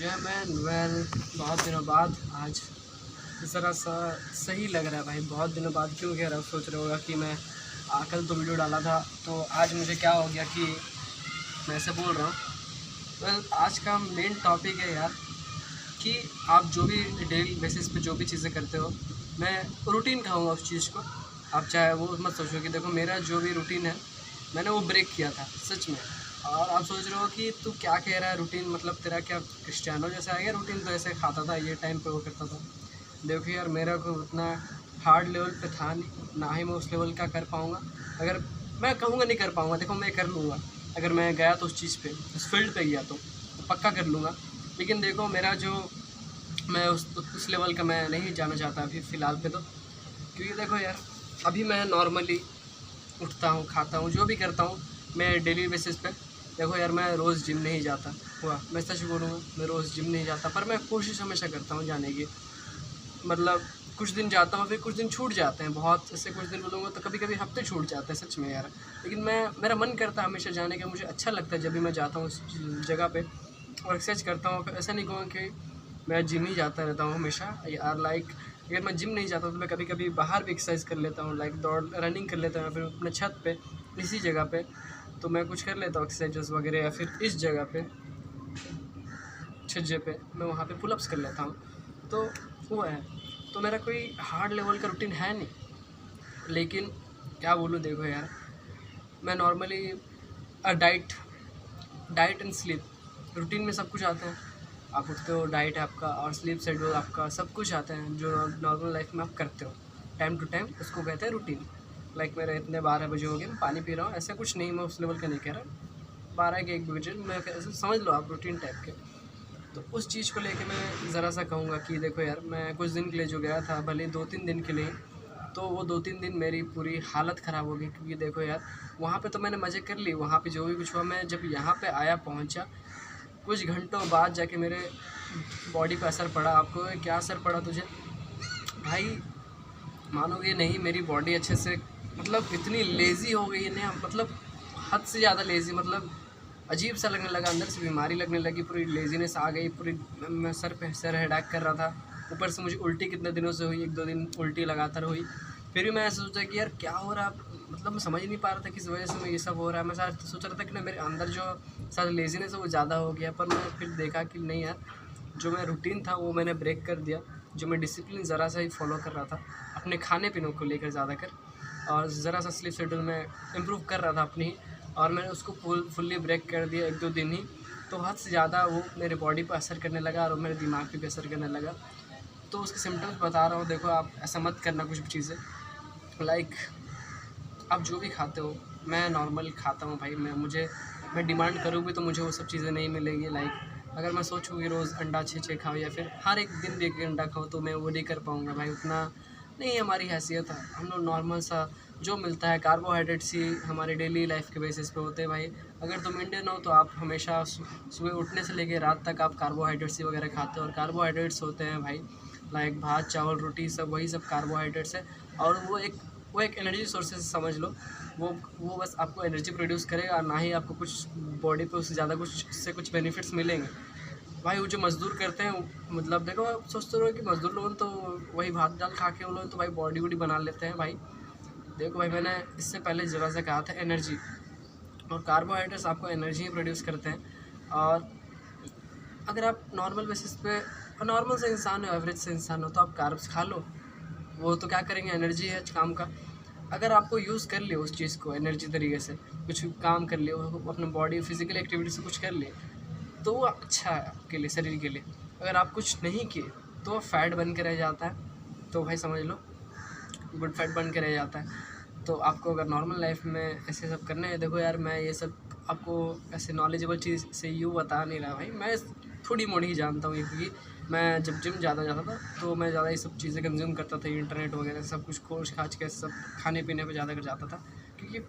जय man well. बहुत दिनों बाद आज ज़रा सा सही लग रहा है भाई। बहुत दिनों बाद क्यों कह रहा हूँ, सोच रहे होगा कि मैं कल तो वीडियो डाला था, तो आज मुझे क्या हो गया कि मैं ऐसे बोल रहा हूँ। वेल, आज का मेन टॉपिक है यार कि आप जो भी डेली बेसिस पे जो भी चीज़ें करते हो, मैं रूटीन कहूँगा उस चीज़ को। आप चाहे वो मत सोचो कि देखो मेरा जो भी रूटीन है मैंने वो ब्रेक किया था सच में। और आप सोच रहे हो कि तू क्या कह रहा है, रूटीन मतलब तेरा क्या क्रिस्टियानो जैसा है क्या? रूटीन तो ऐसे खाता था, ये टाइम पे वो करता था। देखो यार, मेरा को उतना हार्ड लेवल पे था नहीं, ना ही मैं उस लेवल का कर पाऊँगा। अगर मैं कहूँगा नहीं कर पाऊँगा, देखो मैं कर लूँगा। अगर मैं गया तो उस चीज़ पे, उस फील्ड पे गया तो पक्का कर लूँगा। लेकिन देखो मेरा जो मैं उस लेवल का मैं नहीं जाना चाहता अभी फ़िलहाल पे तो। क्योंकि देखो यार, अभी मैं नॉर्मली उठता हूँ, खाता हूँ, जो भी करता हूँ मैं डेली बेसिस पे। देखो यार, मैं रोज़ जिम नहीं जाता हुआ, मैं सच बोलूँगा, मैं रोज़ जिम नहीं जाता, पर मैं कोशिश हमेशा करता हूँ जाने की। मतलब कुछ दिन जाता हूँ, फिर कुछ दिन छूट जाते हैं। बहुत ऐसे कुछ दिन बोलूँगा तो कभी कभी हफ्ते छूट जाते हैं सच में यार। लेकिन मेरा मन करता है हमेशा जाने का, मुझे अच्छा लगता है जब भी मैं जाता हूँ उस जगह पे और एक्सरसाइज करता हूँ। ऐसा नहीं कहूँ कि मैं जिम ही जाता रहता हूँ हमेशा यार। लाइक अगर मैं जिम नहीं जाता तो मैं कभी कभी बाहर भी एक्सरसाइज कर लेता हूँ, लाइक दौड़ रनिंग कर लेता हूँ, फिर अपने छत पे इसी जगह पे तो मैं कुछ कर लेता हूँ एक्सरसाइजेस वगैरह। या फिर इस जगह पे छज्जे पे मैं वहाँ पे पुलअप्स कर लेता हूँ। तो वो है, तो मेरा कोई हार्ड लेवल का रूटीन है नहीं। लेकिन क्या बोलूँ, देखो यार, मैं normally diet diet and sleep routine में सब कुछ आता है। आप उठते हो, डाइट है आपका, और स्लीप शेड्यूल आपका, सब कुछ आता है जो नॉर्मल लाइफ में आप करते हो टाइम टू टाइम, उसको कहते हैं रूटीन। लाइक मेरे इतने 12 बजे हो गए, मैं पानी पी रहा हूँ, ऐसा कुछ नहीं, मैं उस लेवल का नहीं कह रहा। 12 के 1 बजे मैं ऐसे समझ लो आप रूटीन टाइप के। तो उस चीज़ को लेके मैं ज़रा सा कहूँगा कि देखो यार, मैं कुछ दिन के लिए जो गया था, भले 2-3 दिन के लिए, तो वो 2-3 दिन मेरी पूरी हालत ख़राब हो गई। क्योंकि देखो यार, वहाँ पे तो मैंने मज़े कर लिए, वहाँ पे जो भी कुछ हुआ, मैं जब यहाँ पे आया पहुँचा कुछ घंटों बाद जाके मेरे बॉडी पे असर पड़ा। आपको क्या असर पड़ा तुझे भाई? मानोगे नहीं, मेरी बॉडी अच्छे से मतलब इतनी लेज़ी हो गई है ना, मतलब हद से ज़्यादा लेज़ी। मतलब अजीब सा लगने लगा, अंदर से बीमारी लगने लगी, पूरी लेज़ीनेस आ गई पूरी। मैं सर हेडेक कर रहा था, ऊपर से मुझे उल्टी कितने दिनों से हुई, 1-2 दिन उल्टी लगातार हुई। फिर भी मैं ऐसा सोचा कि यार क्या हो रहा है, मतलब मैं समझ नहीं पा रहा था किस वजह से मैं ये सब हो रहा है। मैं शायद सोच रहा था कि ना मेरे अंदर जो शायद लेज़ीनेस है वो ज़्यादा हो गया, पर मैं फिर देखा कि नहीं यार, जो मैं रूटीन था वो मैंने ब्रेक कर दिया। जो मैं डिसिप्लिन ज़रा सा ही फॉलो कर रहा था अपने खाने पीने को लेकर ज़्यादा कर, और ज़रा सा स्लीप शेड्यूल में इम्प्रूव कर रहा था अपनी ही, और मैंने उसको फुल्ली ब्रेक कर दिया 1-2 दिन ही। तो हद से ज़्यादा वो मेरे बॉडी पर असर करने लगा और मेरे दिमाग पे भी असर करने लगा। तो उसके सिम्टम्स बता रहा हूँ। देखो आप ऐसा मत करना कुछ भी चीज़ें, लाइक आप जो भी खाते हो, मैं नॉर्मल खाता हूँ भाई। मैं डिमांड करूँ भी तो मुझे वो सब चीज़ें नहीं मिलेगी। लाइक अगर मैं सोचूँ कि रोज़ अंडा 6-6 खाऊँ या फिर हर एक दिन भी 1 अंडा खाऊँ, तो मैं वो नहीं कर पाऊँगा भाई, उतना नहीं हमारी हैसियत है। हम लोग नॉर्मल सा जो मिलता है, कार्बोहाइड्रेट्स ही हमारे डेली लाइफ के बेसिस पे होते हैं भाई। अगर तुम इंडियन हो तो आप हमेशा सुबह उठने से लेकर रात तक आप कार्बोहाइड्रेट्स ही वगैरह खाते हो, और कार्बोहाइड्रेट्स होते हैं भाई लाइक भात चावल रोटी, सब वही सब कार्बोहाइड्रेट्स है। और वो एक एनर्जी सोर्सेज समझ लो। वो बस आपको एनर्जी प्रोड्यूस करेगा, और ना ही आपको कुछ बॉडी पे उससे ज़्यादा कुछ उससे कुछ बेनिफिट्स मिलेंगे भाई। वो जो मज़दूर करते हैं, मतलब देखो आप सोचते रहो कि मज़दूर लोग तो वही भात दाल खा के वो लोग तो भाई बॉडी वॉडी बना लेते हैं भाई। देखो भाई, मैंने इससे पहले जगह से कहा था एनर्जी, और कार्बोहाइड्रेट्स आपको एनर्जी ही प्रोड्यूस करते हैं। और अगर आप नॉर्मल बेसिस पे नॉर्मल से इंसान हो, एवरेज से इंसान हो, तो आप कार्ब्स खा लो, वो तो क्या करेंगे, एनर्जी है काम का। अगर आपको यूज़ कर लियो उस चीज़ को एनर्जी तरीके से, कुछ काम कर लियो, अपने बॉडी फिजिकल एक्टिविटी से कुछ कर लिए, तो वो अच्छा है आपके लिए, शरीर के लिए। अगर आप कुछ नहीं किए तो वो फैट बन के रह जाता है, तो भाई समझ लो गुड फैट बन के रह जाता है। तो आपको अगर नॉर्मल लाइफ में ऐसे सब करने हैं, देखो यार, मैं ये सब आपको ऐसे नॉलेजेबल चीज़ से यूँ बता नहीं रहा भाई, मैं थोड़ी मोड़ी ही जानता हूँ ये। क्योंकि मैं जब जिम ज़्यादा जाता था तो मैं ज़्यादा ये सब चीज़ें कंज्यूम करता था, इंटरनेट वगैरह सब कुछ खोज खाज के सब खाने पीने पे ज़्यादा कर जाता था। क्योंकि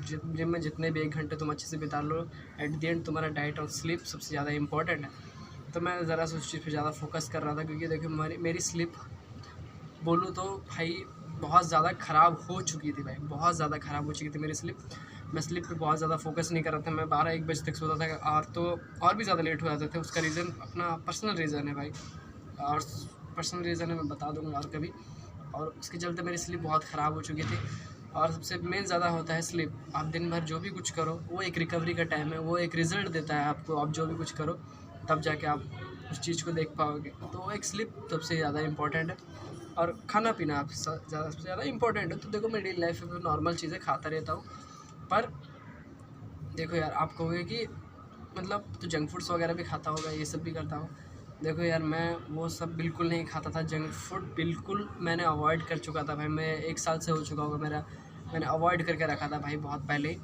जिम में जितने भी 1 घंटे तुम अच्छे से बिता लो, एट द एंड तुम्हारा डाइट और स्लीप सबसे ज़्यादा इंपॉर्टेंट है। तो मैं ज़रा सा उस चीज़ पे ज़्यादा फोकस कर रहा था। क्योंकि देखो मेरी स्लीप बोलूँ तो भाई बहुत ज़्यादा ख़राब हो चुकी थी भाई, बहुत ज़्यादा ख़राब हो चुकी थी मेरी स्लीप। मैं स्लीप पे बहुत ज़्यादा फोकस नहीं कर रहा था, मैं 12-1 बजे तक सोता था और तो और भी ज़्यादा लेट हो जाते थे। उसका रीज़न अपना पर्सनल रीज़न है भाई, और पर्सनल रीज़न है, मैं बता दूँगा और कभी। और उसके चलते मेरी स्लीप बहुत ख़राब हो चुकी थी। और सबसे मेन ज़्यादा होता है स्लीप। आप दिन भर जो भी कुछ करो वो एक रिकवरी का टाइम है, वो एक रिज़ल्ट देता है आपको। आप जो भी कुछ करो तब जाके आप उस चीज़ को देख पाओगे। तो एक स्लीप सबसे ज़्यादा इम्पोर्टेंट है, और खाना पीना आप ज़्यादा सबसे ज़्यादा इम्पोर्टेंट है। तो देखो मैं डेली लाइफ में नॉर्मल चीज़ें खाता रहता हूँ, पर देखो यार आप कहोगे कि मतलब तो जंक फूड्स वगैरह भी खाता होगा, ये सब भी करता हूँ। देखो यार मैं वो सब बिल्कुल नहीं खाता था, जंक फूड बिल्कुल मैंने अवॉइड कर चुका था भाई। मैं 1 साल से हो चुका होगा मेरा, मैंने अवॉइड करके रखा था भाई बहुत पहले ही।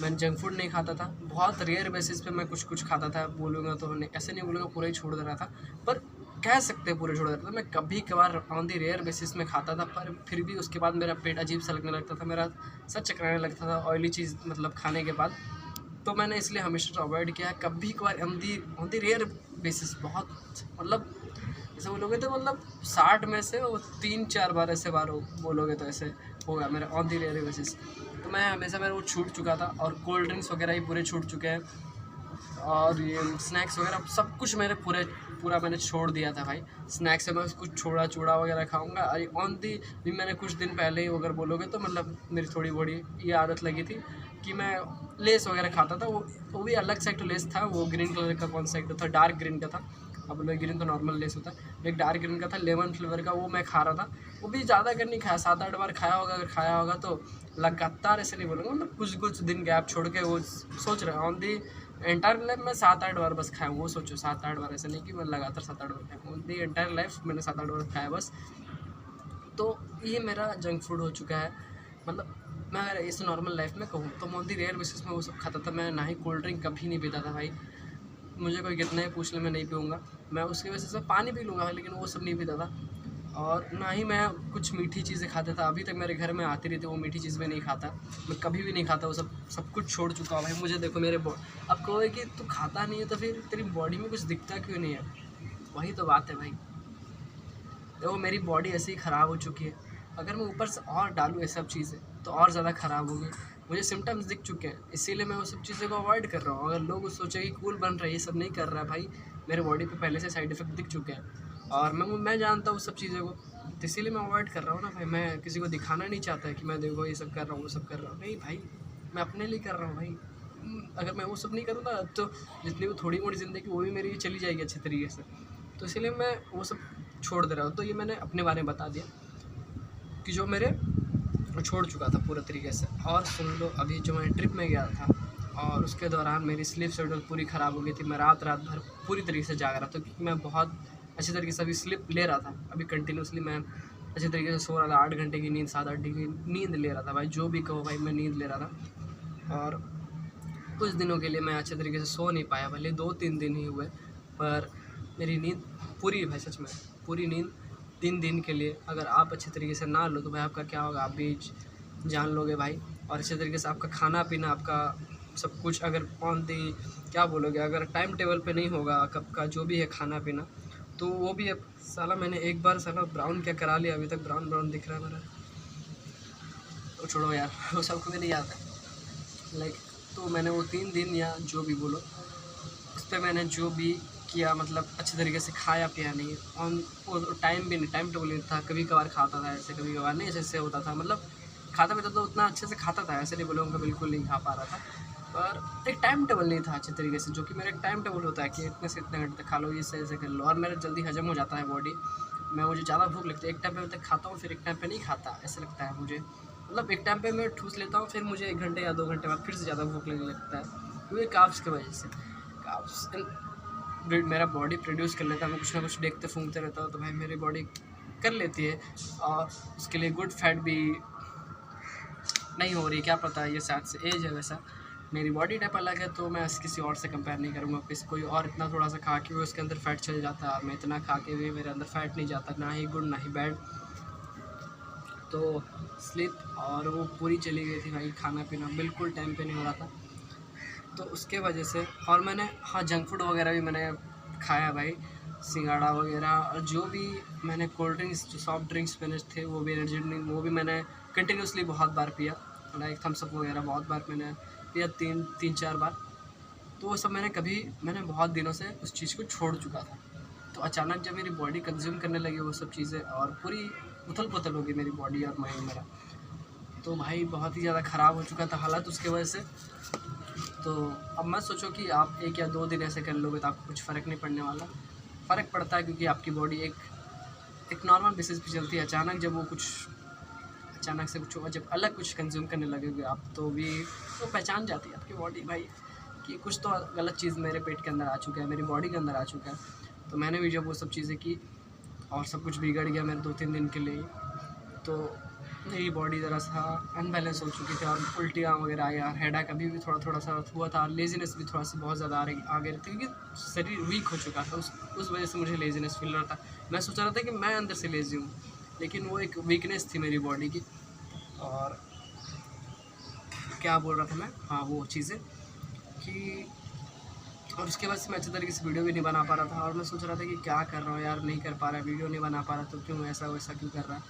मैंने जंक फूड नहीं खाता था, बहुत रेयर बेसिस पे मैं कुछ खाता था। बोलूँगा तो नहीं, ऐसे नहीं बोलूँगा पूरा ही छोड़ दे रहा था, पर कह सकते हैं पूरे छोड़ दे रहा था। मैं कभी कभार ऑन दी रेयर बेसिस में खाता था, पर फिर भी उसके बाद मेरा पेट अजीब सा लगने लगता था, मेरा सर चकराने लगता था ऑयली चीज़ मतलब खाने के बाद। तो मैंने इसलिए हमेशा अवॉइड किया है। कभी कभार ऑन दी रेयर बेसिस, बहुत मतलब ऐसे बोलोगे तो मतलब 60 में से वो 3-4 बार ऐसे बार बोलोगे तो ऐसे होगा मेरा ऑन दी रेयर बेसिस। तो मैं हमेशा मेरा वो छूट चुका था, और कोल्ड ड्रिंक्स वगैरह भी पूरे छूट चुके हैं, और ये स्नैक्स वगैरह सब कुछ मेरे पूरा मैंने छोड़ दिया था भाई। स्नैक्स से मैं कुछ छोड़ा चूड़ा वगैरह खाऊंगा। अरे ऑन दी भी मैंने कुछ दिन पहले ही अगर बोलोगे तो मतलब मेरी थोड़ी बड़ी ये आदत लगी थी कि मैं लेस वगैरह खाता था। वो भी अलग सा एक लेस था, वो ग्रीन कलर का, कौन सा एक था, डार्क ग्रीन का था। अब लोग ग्रीन तो नॉर्मल लेस होता है, एक डार्क ग्रीन का था लेमन फ्लेवर का, वो मैं खा रहा था। वो भी ज़्यादा अगर नहीं खाया, 7-8 बार खाया होगा, अगर खाया होगा तो लगातार ऐसे नहीं बोलूँगा, मतलब कुछ दिन गैप छोड़ के। वो सोच रहे ऑन दी एंटायर लाइफ में 7-8 बार बस खाया हूँ। वो सोचो 7-8 बार, ऐसे नहीं कि मैं लगातार 7-8 बार खाया हूँ, दी एंटायर लाइफ मैंने 7-8 बार खाया बस। तो ये मेरा जंक फूड हो चुका है। मतलब मैं अगर इस नॉर्मल लाइफ में कहूँ तो मैं दी रेयर बेसिस में वो सब खाता था। मैं ना ही कोल्ड ड्रिंक कभी नहीं पीता था भाई, मुझे कोई कितना ही पूछ ले मैं नहीं पीऊँगा। मैं उसकी वजह से पानी पी लूँगा, लेकिन वो सब नहीं पीता था। और ना ही मैं कुछ मीठी चीज़ें खाता था। अभी तक मेरे घर में आती रहती, वो मीठी चीज़ में नहीं खाता, मैं कभी भी नहीं खाता। वो सब कुछ छोड़ चुका हूँ भाई। मुझे देखो मेरे अब कहोगे कि तू खाता नहीं है तो फिर तेरी बॉडी में कुछ दिखता क्यों नहीं है? वही तो बात है भाई। देखो मेरी बॉडी ऐसे ही ख़राब हो चुकी है, अगर मैं ऊपर से और डालूँ ये सब चीज़ें तो और ज़्यादा ख़राब होगी। मुझे सिम्टम्स दिख चुके हैं, इसीलिए मैं वो सब चीज़ों को अवॉइड कर रहा हूँ। अगर लोग सोचे कि कूल बन रहा है, ये सब नहीं कर रहा है भाई, मेरे बॉडी पे पहले से साइड इफ़ेक्ट दिख चुके हैं, और मैं जानता हूँ सब चीज़ों को, तो इसीलिए मैं अवॉइड कर रहा हूँ ना भाई। मैं किसी को दिखाना नहीं चाहता कि मैं देखो ये सब कर रहा हूँ, वो सब कर रहा हूँ। नहीं भाई, मैं अपने लिए कर रहा हूँ भाई। अगर मैं वो सब नहीं करूँगा तो जितनी वो थोड़ी मोड़ी ज़िंदगी वो भी मेरी चली जाएगी अच्छे तरीके से। तो इसीलिए मैं वो सब छोड़ दे रहा हूँ। तो ये मैंने अपने बारे में बता दिया कि जो मेरे छोड़ चुका था पूरे तरीके से। और सुन लो, अभी जो मैं ट्रिप में गया था और उसके दौरान मेरी स्लीप शेड्यूल पूरी ख़राब हो गई थी। मैं रात भर पूरी तरीके से जाग रहा था, क्योंकि मैं बहुत अच्छी तरीके से अभी स्लीप ले रहा था। अभी कंटिन्यूसली मैं अच्छी तरीके से सो रहा था, 8 घंटे की नींद, 7-8 घंटे की नींद ले रहा था भाई। जो भी कहो भाई, मैं नींद ले रहा था। और कुछ दिनों के लिए मैं अच्छे तरीके से सो नहीं पाया, भले 2-3 दिन ही हुए, पर मेरी नींद पूरी भाई, सच में पूरी नींद 3 दिन के लिए अगर आप अच्छे तरीके से ना लो तो भाई आपका क्या होगा, आप भी जान लोगे भाई। और अच्छे तरीके से आपका खाना पीना, आपका सब कुछ अगर ऑन दी क्या बोलोगे, अगर टाइम टेबल पे नहीं होगा कब का जो भी है खाना पीना, तो वो भी अब साला मैंने एक बार साला ब्राउन क्या करा लिया, अभी तक ब्राउन दिख रहा है मेरा। तो छोड़ो यार, वो सबको भी नहीं याद है। लाइक तो मैंने वो 3 दिन या जो भी बोलो उस पर मैंने जो भी किया, मतलब अच्छे तरीके से खाया पिया नहीं, ऑन वो टाइम भी नहीं, टाइम टेबल नहीं था। कभी कभार खाता था ऐसे, कभी कभार नहीं ऐसे होता था। मतलब खाता पीता तो उतना अच्छे से खाता था, ऐसे नहीं बोलूँगा बिल्कुल नहीं खा पा रहा था, पर एक टाइम टेबल नहीं था अच्छे तरीके से। जो कि मेरा एक टाइम टेबल होता है कि इतने से इतने घंटे तक खा लो, इससे ऐसे कर लो, और मेरा जल्दी हजम हो जाता है बॉडी। मुझे ज़्यादा भूख लगती है, एक टाइम पे तक खाता हूँ, फिर एक टाइम पे नहीं खाता, ऐसा लगता है मुझे। मतलब एक टाइम पे मैं ठूस लेता हूँ, फिर मुझे 1 घंटे या 2 घंटे बाद फिर से ज़्यादा भूख लगने लगता है, क्योंकि कार्ब्स की वजह से। कार्ब्स मेरा बॉडी प्रोड्यूस कर लेता है, मैं कुछ ना कुछ देखते फूंकते रहता हूँ, तो भाई मेरी बॉडी कर लेती है। और उसके लिए गुड फैट भी नहीं हो रही, क्या पता, ये शायद से एज है। वैसा मेरी बॉडी टाइप अलग है, तो मैं किसी और से कंपेयर नहीं करूँगा। किसी कोई और इतना थोड़ा सा खा के भी उसके अंदर फैट चल जाता है, और मैं इतना खा के भी मेरे अंदर फैट नहीं जाता, ना ही गुड ना ही बैड। तो स्लीप और वो पूरी चली गई थी भाई, खाना पीना बिल्कुल टाइम पे नहीं हो रहा था, तो उसके वजह से। और मैंने हाँ जंक फूड वगैरह भी मैंने खाया भाई, सिंगाड़ा वगैरह, और जो भी मैंने कोल्ड ड्रिंक्स, जो सॉफ्ट ड्रिंक्स मैंने थे, वो भी एनर्जी ड्रिंक, वो भी मैंने कंटिन्यूसली बहुत बार पिया। लाइक थम्स अप वगैरह बहुत बार मैंने पिया, 3-4 बार। तो वो सब मैंने बहुत दिनों से उस चीज़ को छोड़ चुका था। तो अचानक जब मेरी बॉडी कंज्यूम करने लगी वो सब चीज़ें और पूरी उथल-पुथल हो गई मेरी बॉडी और माइंड मेरा, तो भाई बहुत ही ज़्यादा ख़राब हो चुका था हालत उसकी वजह से। तो अब मत सोचो कि आप 1 या 2 दिन ऐसे कर लोगे तो आपको कुछ फ़र्क नहीं पड़ने वाला। फ़र्क पड़ता है क्योंकि आपकी बॉडी एक नॉर्मल बेसिस पे चलती है। अचानक से कुछ हुआ, जब अलग कुछ कंज्यूम करने लगोगे आप तो पहचान जाती है आपकी बॉडी भाई कि कुछ तो गलत चीज़ मेरे पेट के अंदर आ चुका है, मेरी बॉडी के अंदर आ चुका है। तो मैंने भी जब वो सब चीज़ें की और सब कुछ बिगड़ गया मेरे 2-3 दिन के लिए, तो मेरी बॉडी ज़रा सा अनबैलेंस हो चुकी थी और उल्टियाँ वगैरह आई और हेडेक अभी भी थोड़ा सा हुआ था। लेज़ीनेस भी थोड़ा सा बहुत ज़्यादा आ गई थी क्योंकि शरीर वीक हो चुका था। उस वजह से मुझे लेज़ीनेस फील रहा था। मैं सोच रहा था कि मैं अंदर से लेज़ी हूँ, लेकिन वो एक वीकनेस थी मेरी बॉडी की। और क्या बोल रहा था मैं, हाँ वो चीज़ें कि और उसके बाद से मैं अच्छे तरीके से वीडियो भी नहीं बना पा रहा था और मैं सोच रहा था कि क्या कर रहा हूँ यार, नहीं कर पा रहा, वीडियो नहीं बना पा रहा, तो क्यों ऐसा वैसा क्यों कर रहा है।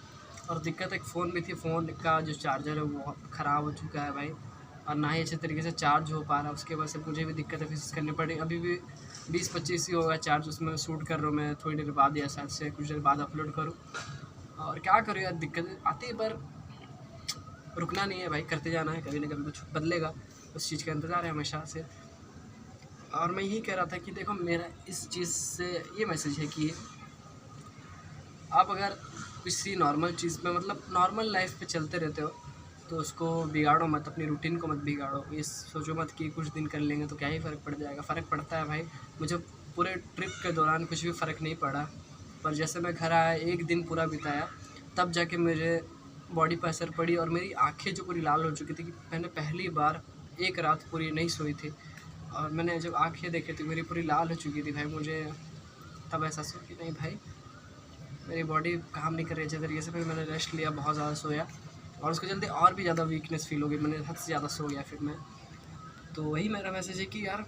और दिक्कत एक फ़ोन भी थी, फ़ोन का जो चार्जर है वो बहुत ख़राब हो चुका है भाई, और ना ही अच्छे तरीके से चार्ज हो पा रहा। उसके वजह से मुझे भी दिक्कतें फेस करनी पड़ी। अभी भी 20-25 ही होगा चार्ज, उसमें शूट कर रहा हूँ मैं थोड़ी देर बाद या शायद से कुछ देर बाद अपलोड करूँ। और क्या करूँ यार, दिक्कतें आती है पर रुकना नहीं है भाई, करते जाना है, कभी ना कभी कुछ बदलेगा, उस चीज़ का इंतज़ार है हमेशा से। और मैं यही कह रहा था कि देखो मेरा इस चीज़ से ये मैसेज है कि आप अगर किसी नॉर्मल चीज़ पे मतलब नॉर्मल लाइफ पे चलते रहते हो तो उसको बिगाड़ो मत, अपनी रूटीन को मत बिगाड़ो। ये सोचो मत कि कुछ दिन कर लेंगे तो क्या ही फ़र्क पड़ जाएगा। फ़र्क पड़ता है भाई। मुझे पूरे ट्रिप के दौरान कुछ भी फ़र्क नहीं पड़ा, पर जैसे मैं घर आया 1 दिन पूरा बिताया तब जाके मेरे बॉडी पर असर पड़ी और मेरी आँखें जो पूरी लाल हो चुकी थी कि मैंने पहली बार 1 रात पूरी नहीं सोई थी और मैंने जब आँखें देखी थी मेरी पूरी लाल हो चुकी थी भाई। मुझे तब एहसास हुआ कि नहीं भाई, मेरी बॉडी काम नहीं कर रही अच्छे तरीके से। फिर मैंने रेस्ट लिया, बहुत ज़्यादा सोया और उसके चलते और भी ज़्यादा वीकनेस फील हो गई, मैंने हद से ज़्यादा सो गया फिर मैं। तो वही मेरा मैसेज है कि यार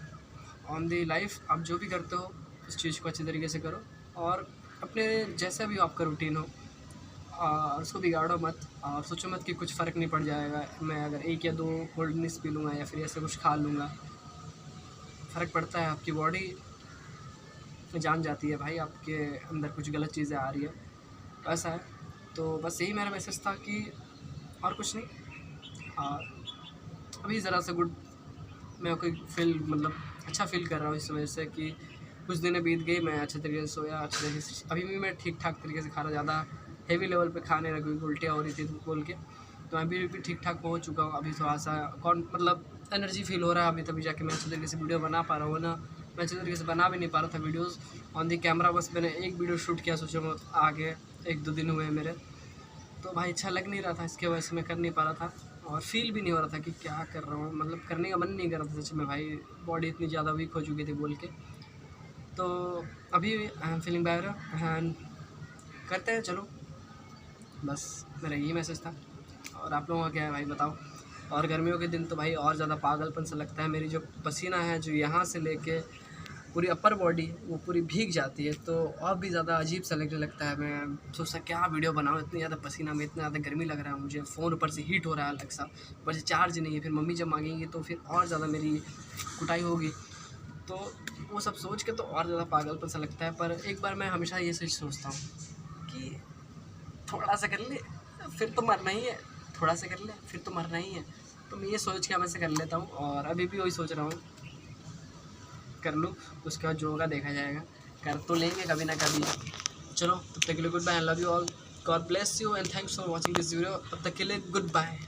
ऑन दी लाइफ आप जो भी करते हो उस चीज़ को अच्छे तरीके से करो और अपने जैसा भी आपका रूटीन हो उसको बिगाड़ो मत और सोचो मत कि कुछ फ़र्क नहीं पड़ जाएगा। मैं अगर 1 या 2 कोल्ड ड्रिंक्स पी लूँगा या फिर ऐसे कुछ खा लूँगा, फ़र्क पड़ता है। आपकी बॉडी जान जाती है भाई आपके अंदर कुछ गलत चीज़ें आ रही है, ऐसा है। तो बस यही मेरा मैसेज था कि और कुछ नहीं। और अभी ज़रा सा मैं कोई मतलब अच्छा फील कर रहा हूँ इस वजह से कि कुछ दिन बीत गई, मैं अच्छे तरीके से सोया, अच्छे तरीके से अभी भी मैं ठीक ठाक तरीके से खा रहा, ज़्यादा हेवी लेवल पे खाने लगी, उल्टियाँ हो रही थी बोल के, तो अभी भी ठीक ठाक पहुँच चुका हूँ। अभी थोड़ा सा मतलब एनर्जी फील हो रहा है अभी, तभी जाके मैं अच्छे तरीके से वीडियो बना पा रहा हूँ ना। मैं अच्छे तरीके से बना भी नहीं पा रहा था वीडियोज़ ऑन दी कैमरा। बस मैंने एक वीडियो शूट किया, सोचो आगे 1-2 दिन हुए मेरे, तो भाई अच्छा लग नहीं रहा था, इसके वजह से मैं कर नहीं पा रहा था और फील भी नहीं हो रहा था कि क्या कर रहा हूँ, मतलब करने का मन नहीं कर रहा था सच में भाई, बॉडी इतनी ज़्यादा वीक हो चुकी थी बोल के। तो अभी I am feeling better and करते हैं, चलो बस मेरा यही मैसेज था। और आप लोगों का क्या है भाई बताओ। और गर्मियों के दिन तो भाई और ज़्यादा पागलपन सा लगता है, मेरी जो पसीना है जो यहाँ से लेके पूरी अपर बॉडी वो पूरी भीग जाती है, तो और भी ज़्यादा अजीब सा लगने लगता है। मैं सोचता क्या वीडियो बनाऊँ, इतनी ज़्यादा पसीना में, इतना ज़्यादा गर्मी लग रहा है मुझे, फ़ोन ऊपर से हीट हो रहा है अलग सा, ऊपर से चार्ज नहीं है, फिर मम्मी जब मांगेंगी तो फिर और ज़्यादा मेरी कुटाई होगी। तो वो सब सोच के तो और ज़्यादा पागलपन सा लगता है। पर एक बार मैं हमेशा ये सोचता हूँ कि थोड़ा सा कर ले फिर तो मरना ही है, थोड़ा सा कर ले फिर तो मरना ही है। तो मैं ये सोच के हमेशा कर लेता हूँ और अभी भी वही सोच रहा हूँ, कर लूँ, उसके बाद जो होगा देखा जाएगा, कर तो लेंगे कभी ना कभी। चलो तब तक के लिए good bye, I love you all, God bless you and thanks for watching this video. तब तक के लिए गुड बाय।